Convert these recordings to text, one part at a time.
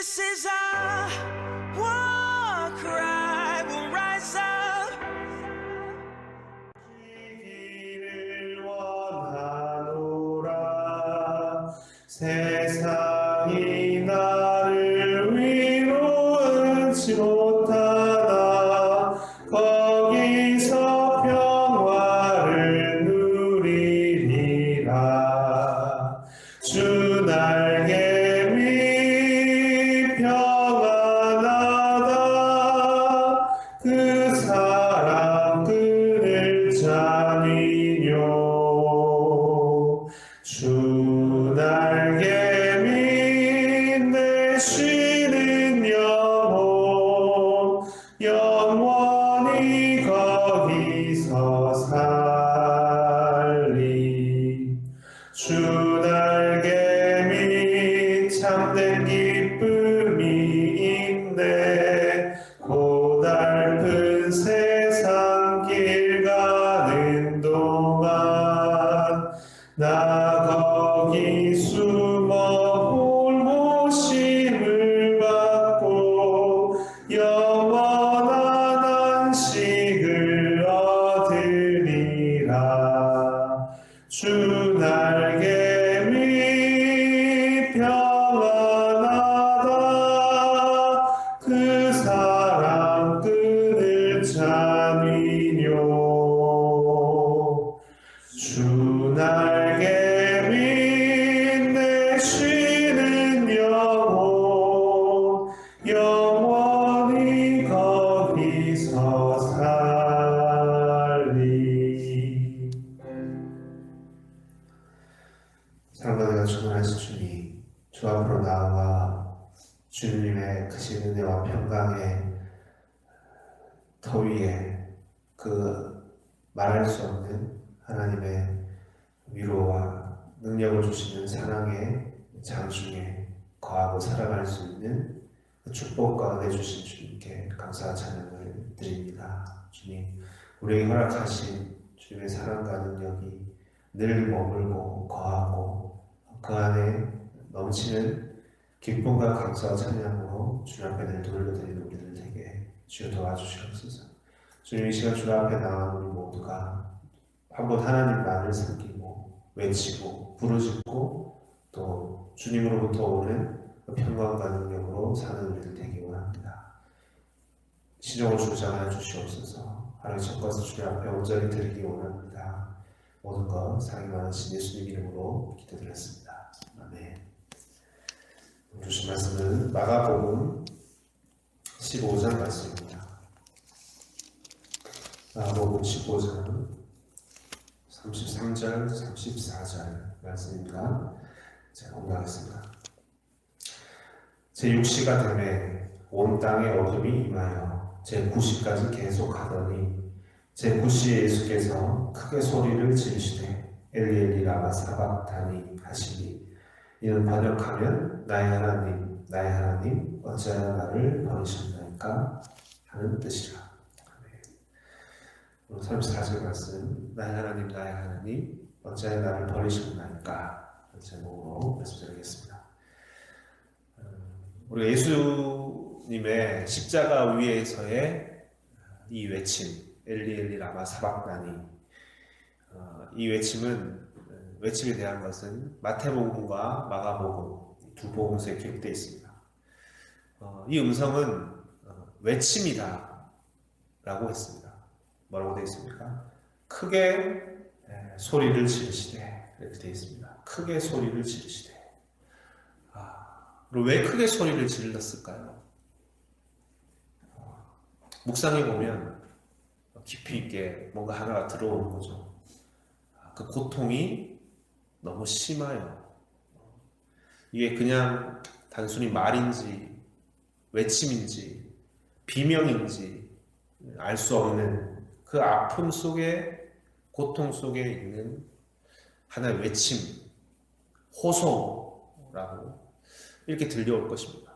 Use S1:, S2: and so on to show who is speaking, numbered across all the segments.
S1: This is our war cry. We'll rise up.
S2: 지기를 원하노라. 세상이 나를 위로하지 못하나 거기서 평화를 누리리라. 주 날개 위 평안하다. 그 사람 그를 자니요. 주 날개 밑내 쉬는 영혼 영원히 거기서 살리. 주 날개 밑 참된 기쁨이 있네. 고달픈 세상 길 가는 동안 나 거기 숨어 볼모심을 받고 영원한 안식을 얻으리라. 주 날개 밑 평안하다. 그 사람 그를 자니요. 주 날개 밑내 쉬는 영혼 영원히 거기서 살리. 사랑받으가 충만하신 주님, 주 앞으로 나아가 주님의 크신 은혜와 평강의 터 위에 그 말할 수 없는 하나님의 위로와 능력을 주시는 사랑의 장중에 거하고 살아갈 수 있는 그 축복 가운데 주신 주님께 감사와 찬양을 드립니다. 주님, 우리에게 허락하신 주님의 사랑과 능력이 늘 머물고 거하고 그 안에 넘치는 기쁨과 감사와 찬양으로 주님 앞에 늘 돌려드리는 우리들 되게 주여 도와주시옵소서. 주님, 이 시간 주님 앞에 나온 우리 모두가 한번 하나님만을 섬기고 외치고 부르짖고 또 주님으로부터 오는 평강과 능력으로 사는 우리들 되기 원합니다. 신정을 주장하여 주시옵소서. 하나님 첫 것을 주님 앞에 온전히 드리기 원합니다. 모든 것 사랑이 많으신 예수님 이름으로 기도드렸습니다. 아멘. 오늘 주신 말씀은 마가복음 15장 말씀입니다. 마가복음 15장 33절, 34절 말씀입니다. 제가 공부하겠습니다. 제6시가 되매 온 땅에 어둠이 임하여 제9시까지 계속하더니 제9시에 예수께서 크게 소리를 지르시되 엘리 엘리 라마 사박다니 하시니 이는 번역하면 나의 하나님 나의 하나님 어찌하여 나를 버리셨나이까 하는 뜻이라. 오늘 34절 말씀, 나의 하나님 나의 하나님 어찌하여 나를 버리셨나이까 하는 제목으로 말씀드리겠습니다. 우리가 예수님의 십자가 위에서의 이 외침, 엘리 엘리 라마 사박다니, 이 외침에 대한 것은 마태복음과 마가복음 두 복음서에 기록되어 있습니다. 이 음성은 외침이다 라고 했습니다. 뭐라고 되어 있습니까? 크게 소리를 지르시되 이렇게 되어 있습니다. 크게 소리를 지르시되. 그리고 왜 크게 소리를 질렀을까요? 묵상해 보면 깊이 있게 뭔가 하나가 들어오는 거죠. 그 고통이 너무 심하여 이게 그냥 단순히 말인지 외침인지 비명인지 알 수 없는 그 아픔 속에 고통 속에 있는 하나의 외침, 호소라고 이렇게 들려올 것입니다.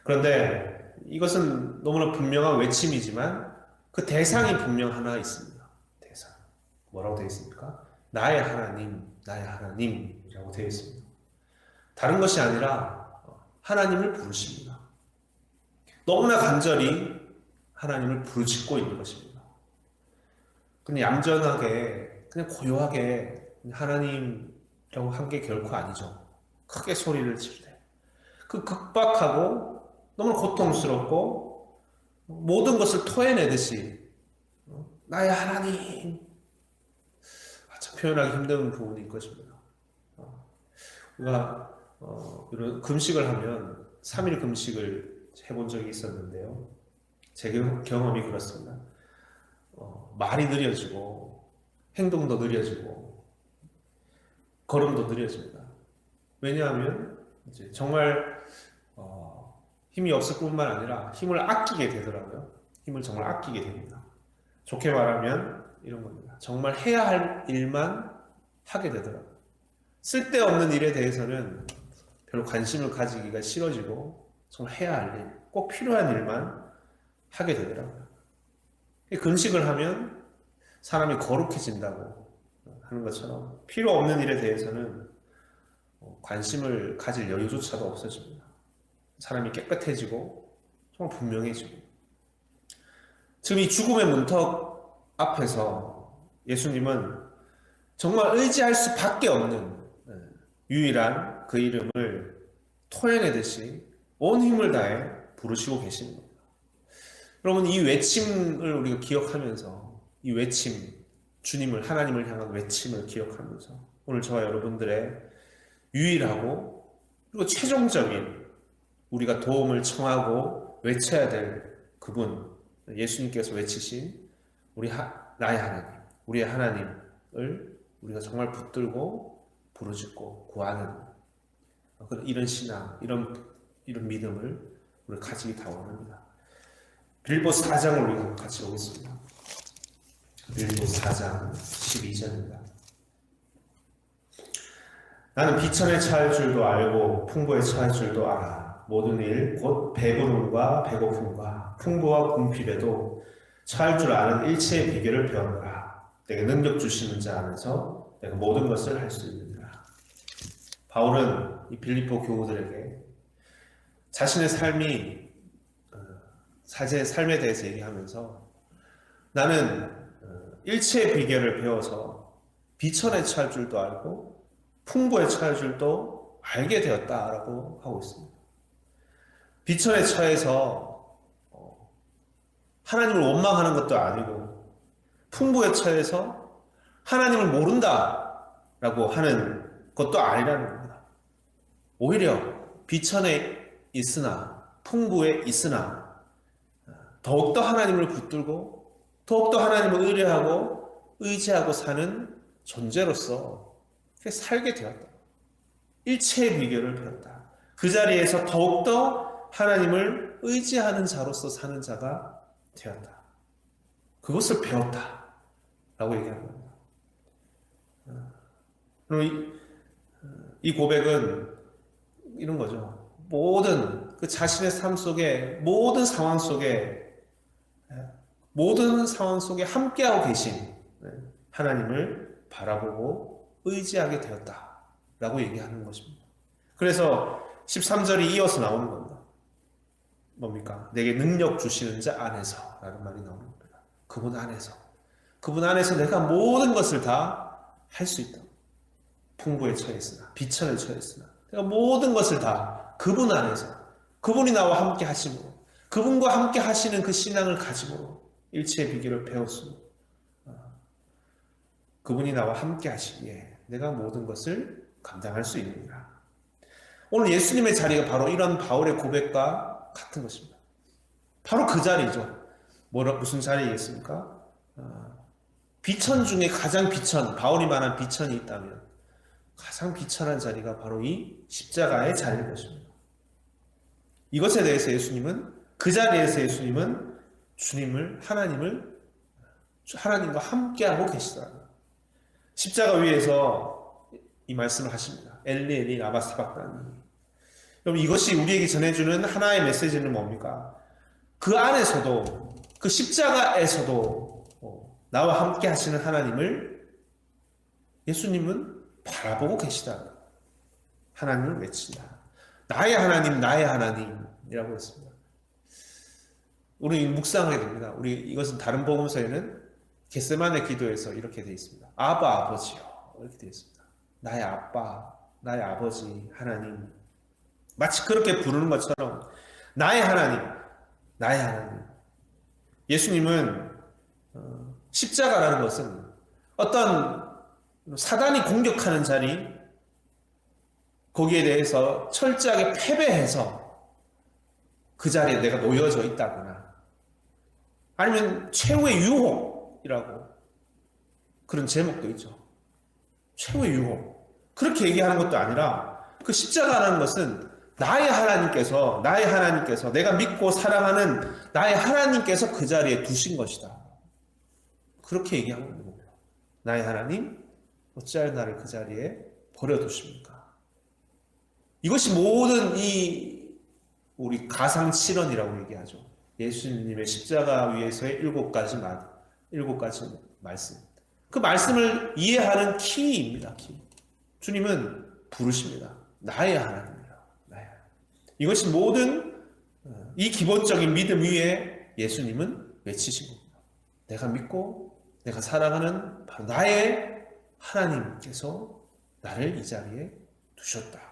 S2: 그런데 이것은 너무나 분명한 외침이지만 그 대상이 분명 하나 있습니다. 대상. 뭐라고 되어 있습니까? 나의 하나님, 나의 하나님이라고 되어 있습니다. 다른 것이 아니라 하나님을 부르십니다. 너무나 간절히 하나님을 부르짖고 있는 것입니다. 그냥 얌전하게, 그냥 고요하게 하나님이라고 한 게 결코 아니죠. 크게 소리를 칠 때. 그 극박하고 너무 고통스럽고 모든 것을 토해내듯이 나의 하나님, 참 표현하기 힘든 부분이 것입니다. 우리가 이런 금식을 하면 3일 금식을 해본 적이 있었는데요. 제 경험이 그렇습니다. 말이 느려지고 행동도 느려지고 걸음도 느려집니다. 왜냐하면 이제 정말 힘이 없을 뿐만 아니라 힘을 아끼게 되더라고요. 힘을 정말 아끼게 됩니다. 좋게 말하면 이런 겁니다. 정말 해야 할 일만 하게 되더라고요. 쓸데없는 일에 대해서는 별로 관심을 가지기가 싫어지고 정말 해야 할 일, 꼭 필요한 일만 하게 되더라고요. 금식을 하면 사람이 거룩해진다고 하는 것처럼 필요 없는 일에 대해서는 관심을 가질 여유조차도 없어집니다. 사람이 깨끗해지고 정말 분명해지고. 지금 이 죽음의 문턱 앞에서 예수님은 정말 의지할 수밖에 없는 유일한 그 이름을 토해내듯이 온 힘을 다해 부르시고 계시는 겁니다. 여러분, 이 외침을 우리가 기억하면서 이 외침, 주님을, 하나님을 향한 외침을 기억하면서 오늘 저와 여러분들의 유일하고 그리고 최종적인 우리가 도움을 청하고 외쳐야 될 그분, 예수님께서 외치신 나의 하나님, 우리의 하나님을 우리가 정말 붙들고 부르짖고 구하는 이런 신앙, 이런 믿음을 우리가 가지기 다 원합니다. 빌립보 4장을 우리가 같이 보겠습니다. 빌립보 4장 12절입니다. 나는 비천에 처할 줄도 알고 풍부에 처할 줄도 알아. 모든 일 곧 배부름과 배고픔과 풍부와 궁핍에도 처할 줄 아는 일체의 비결을 배웠노라. 내게 능력 주시는 자 안에서 내가 모든 것을 할 수 있느니라. 바울은 이 빌립보 교우들에게 자신의 삶에 대해서 얘기하면서 나는 일체의 비결을 배워서 비천에 처할 줄도 알고 풍부에 처할 줄도 알게 되었다라고 하고 있습니다. 비천에 처해서 하나님을 원망하는 것도 아니고 풍부에 처해서 하나님을 모른다라고 하는 것도 아니라는 겁니다. 오히려 비천에 있으나 풍부에 있으나 더욱더 하나님을 붙들고 더욱더 하나님을 의지하고 사는 존재로서 살게 되었다. 일체의 비결을 배웠다. 그 자리에서 더욱더 하나님을 의지하는 자로서 사는 자가 되었다. 그것을 배웠다. 라고 얘기하는 겁니다. 그럼 이 고백은 이런 거죠. 모든 그 자신의 삶 속에 모든 상황 속에 함께하고 계신 하나님을 바라보고 의지하게 되었다라고 얘기하는 것입니다. 그래서 13절이 이어서 나오는 겁니다. 뭡니까? 내게 능력 주시는 자 안에서 라는 말이 나오는 겁니다. 그분 안에서 내가 모든 것을 다 할 수 있다. 풍부에 처했으나 비천에 처했으나 내가 모든 것을 다 그분 안에서 그분이 나와 함께 하심으로 그분과 함께 하시는 그 신앙을 가지고 일체의 비결을 배웠으므로 그분이 나와 함께 하시기에 내가 모든 것을 감당할 수 있느니라. 오늘 예수님의 자리가 바로 이런 바울의 고백과 같은 것입니다. 바로 그 자리죠. 무슨 자리겠습니까? 비천 중에 가장 바울이 말한 비천이 있다면 가장 비천한 자리가 바로 이 십자가의 자리일 것입니다. 이것에 대해서 그 자리에서 예수님은 하나님과 함께하고 계시더라고요. 십자가 위에서 이 말씀을 하십니다. 엘리 엘리 라마 사박다니. 여러분, 이것이 우리에게 전해주는 하나의 메시지는 뭡니까? 그 안에서도, 그 십자가에서도 나와 함께 하시는 하나님을 예수님은 바라보고 계시다. 하나님을 외친다.
S3: 나의 하나님, 나의 하나님이라고 했습니다. 우리 묵상하게 됩니다. 우리 이것은 다른 복음서에는 겟세마네 기도에서 이렇게 되어 있습니다. 아바 아버지요, 이렇게 되어 있습니다. 나의 아빠, 나의 아버지 하나님, 마치 그렇게 부르는 것처럼 나의 하나님, 나의 하나님. 예수님은 십자가라는 것은 어떤 사단이 공격하는 자리, 거기에 대해서 철저하게 패배해서 그 자리에 내가 놓여져 있다거나, 아니면 최후의 유혹이라고 그런 제목도 있죠. 최후의 유혹. 그렇게 얘기하는 것도 아니라, 그 십자가라는 것은 나의 하나님께서 내가 믿고 사랑하는 나의 하나님께서 그 자리에 두신 것이다. 그렇게 얘기하고 있는 거예요. 나의 하나님, 어찌하여 나를 그 자리에 버려두십니까? 이것이 모든 우리 가상칠언이라고 얘기하죠. 예수님의 십자가 위에서의 일곱 가지 말씀. 그 말씀을 이해하는 키입니다. 키. 주님은 부르십니다. 나의 하나님이라. 나의 하나님. 이것이 모든 이 기본적인 믿음 위에 예수님은 외치신 겁니다. 내가 믿고 내가 사랑하는 바로 나의 하나님께서 나를 이 자리에 두셨다.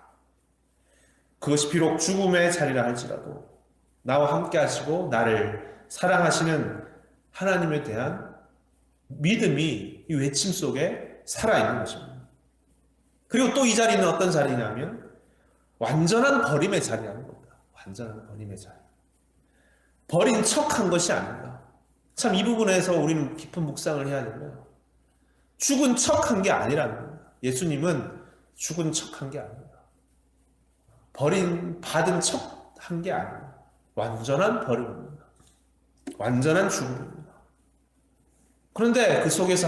S3: 그것이 비록 죽음의 자리라 할지라도 나와 함께 하시고 나를 사랑하시는 하나님에 대한 믿음이 이 외침 속에 살아있는 것입니다. 그리고 또 이 자리는 어떤 자리냐면 완전한 버림의 자리라는 겁니다. 완전한 버림의 자리. 버린 척한 것이 아닙니다. 참 이 부분에서 우리는 깊은 묵상을 해야 되고요. 죽은 척한 게 아니라는 겁니다. 예수님은 죽은 척한 게 아닙니다. 받은 척한 게 아닙니다. 완전한 버림입니다. 완전한 죽음입니다. 그런데 그 속에서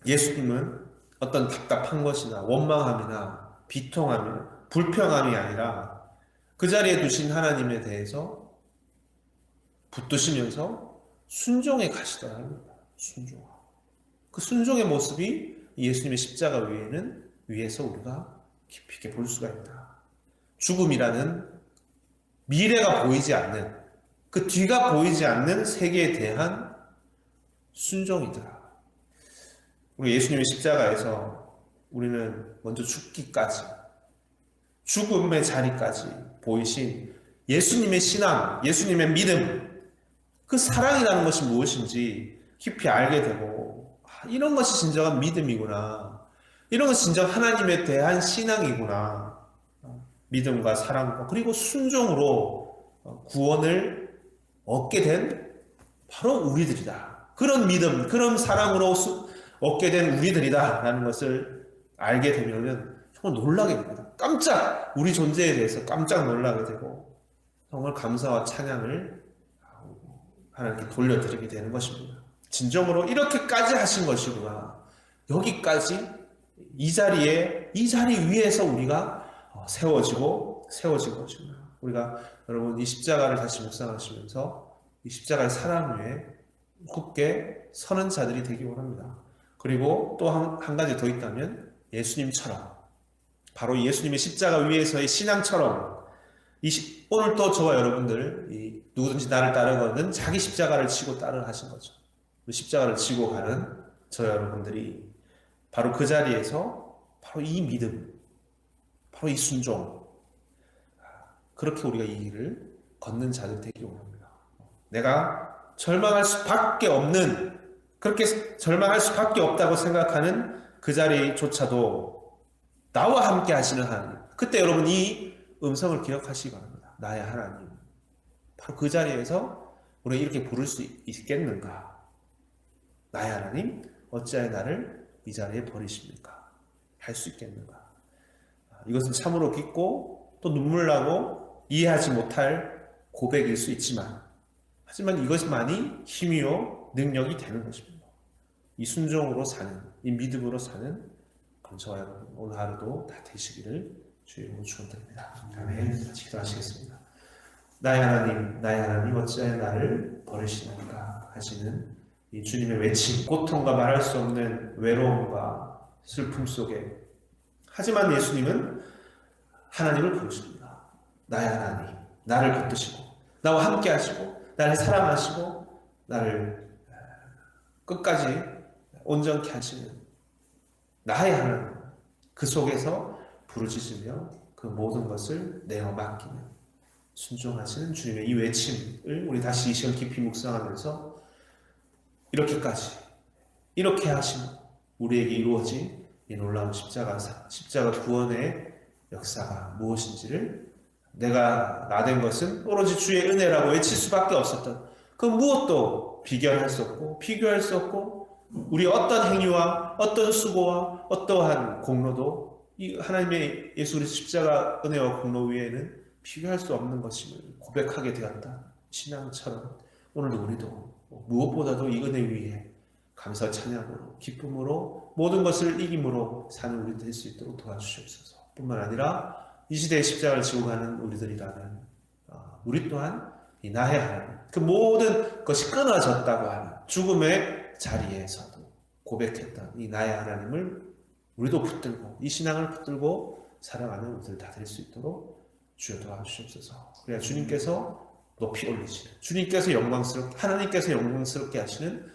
S3: 예수님은 어떤 답답한 것이나 원망함이나 비통함이나 불평함이 아니라 그 자리에 두신 하나님에 대해서 붙드시면서 순종해 가시더라 합니다. 순종하고. 그 순종의 모습이 예수님의 십자가 위에서 우리가 깊이 있게 볼 수가 있다. 죽음이라는 미래가 보이지 않는, 그 뒤가 보이지 않는 세계에 대한 순종이더라. 우리 예수님의 십자가에서 우리는 먼저 죽기까지, 죽음의 자리까지 보이신 예수님의 신앙, 예수님의 믿음, 그 사랑이라는 것이 무엇인지 깊이 알게 되고, 이런 것이 진정한 믿음이구나. 이런 것이 진정 하나님에 대한 신앙이구나. 믿음과 사랑과 그리고 순종으로 구원을 얻게 된 바로 우리들이다. 그런 믿음, 그런 사랑으로 얻게 된 우리들이다 라는 것을 알게 되면 정말 놀라게 됩니다. 우리 존재에 대해서 깜짝 놀라게 되고 정말 감사와 찬양을 하나님께 돌려드리게 되는 것입니다. 진정으로 이렇게까지 하신 것이구나. 여기까지 이 자리 위에서 우리가 세워진 것입니다. 우리가 여러분 이 십자가를 다시 묵상하시면서 이 십자가의 사랑 위에 굳게 서는 자들이 되기 원합니다. 그리고 또 한 가지 더 있다면 예수님처럼, 바로 예수님의 십자가 위에서의 신앙처럼 오늘도 저와 여러분들 누구든지 나를 따르거든 자기 십자가를 지고 따르라 하신 거죠. 십자가를 지고 가는 저 여러분들이 바로 그 자리에서 바로 이 믿음, 바로 이 순종, 그렇게 우리가 이 길을 걷는 자들 되기 원합니다. 내가 절망할 수밖에 없는, 그렇게 절망할 수밖에 없다고 생각하는 그 자리조차도 나와 함께 하시는 하나님, 그때 여러분 이 음성을 기억하시기 바랍니다. 나의 하나님, 바로 그 자리에서 우리가 이렇게 부를 수 있겠는가? 나의 하나님, 어찌하여 나를 이 자리에 버리십니까? 할 수 있겠는가? 이것은 참으로 깊고 또 눈물 나고 이해하지 못할 고백일 수 있지만, 하지만 이것만이 힘이요 능력이 되는 것입니다. 이 순종으로 사는, 이 믿음으로 사는 저와 여러분 오늘 하루도 다 되시기를 주의 이름으로 축원드립니다. 아멘. 기도하시겠습니다. 나의 하나님 어찌하여 나를 버리시는가 하시는 이 주님의 외침, 고통과 말할 수 없는 외로움과 슬픔 속에, 하지만 예수님은 하나님을 부르십니다. 나의 하나님, 나를 붙드시고 나와 함께 하시고 나를 사랑하시고 나를 끝까지 온전케 하시는 나의 하나님, 그 속에서 부르짖으며 그 모든 것을 내어 맡기는 순종하시는 주님의 이 외침을 우리 다시 이 시간 깊이 묵상하면서 이렇게까지 이렇게 하시는 우리에게 이루어진 이 놀라운 십자가 구원의 역사가 무엇인지를 내가 나 된 것은 오로지 주의 은혜라고 외칠 수밖에 없었던 그 무엇도 비교할 수 없고 비교할 수 없고 우리 어떤 행위와 어떤 수고와 어떠한 공로도 이 하나님의 예수 그리스도 십자가 은혜와 공로 위에는 비교할 수 없는 것임을 고백하게 되었다. 신앙처럼 오늘도 우리도 무엇보다도 이 은혜 위에 감사 찬양으로 기쁨으로 모든 것을 이김으로 사는 우리 될 수 있도록 도와주시옵소서. 뿐만 아니라 이 시대의 십자가를 지고 가는 우리들이라는 우리 또한 이 나의 하나님, 그 모든 것이 끊어졌다고 하는 죽음의 자리에서도 고백했던 이 나의 하나님을 우리도 붙들고 이 신앙을 붙들고 살아가는 우리들 다 될 수 있도록 주여 도와주시옵소서. 그래야 주님께서 높이 올리시는, 주님께서 영광스럽게, 하나님께서 영광스럽게 하시는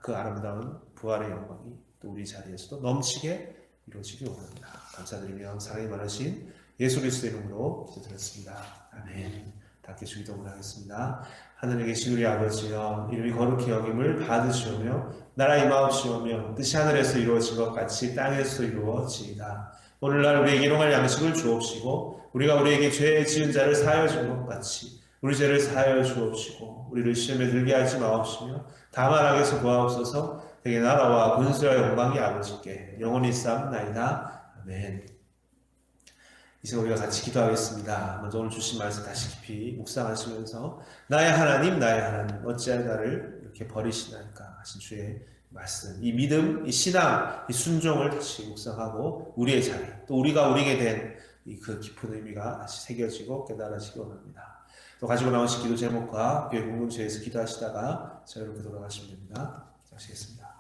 S3: 그 아름다운 부활의 영광이 또 우리 자리에서도 넘치게 이루어지기 원합니다. 감사드리며 사랑이 많으신 예수 그리스도의 이름으로 기도드렸습니다. 아멘. 다 같이 기도를 하겠습니다. 하늘에 계신 우리 아버지여, 이름이 거룩히 여김을 받으시오며 나라 임하옵시오며 뜻이 하늘에서 이루어진 것 같이 땅에서 이루어지이다. 오늘날 우리에게 일용할 양식을 주옵시고 우리가 우리에게 죄 지은 자를 사하여 준 것 같이 우리 죄를 사하여 주옵시고 우리를 시험에 들게 하지 마옵시며 다만 악에서 구하옵소서. 되게 나라와 권세와 영광이 아버지께 영원히 쌓옵나이다. 아멘. 이제 우리가 같이 기도하겠습니다. 먼저 오늘 주신 말씀 다시 깊이 묵상하시면서 나의 하나님 어찌하여 나를 이렇게 버리시나이까 하신 주의 말씀, 이 믿음, 이 신앙, 이 순종을 다시 묵상하고 우리의 자리, 또 우리가 우리에게 된 그 깊은 의미가 다시 새겨지고 깨달아지기 원합니다. 또 가지고 나오신 기도 제목과 교회 공동체에서 기도하시다가 자유롭게 돌아가시면 됩니다. 하시겠습니다.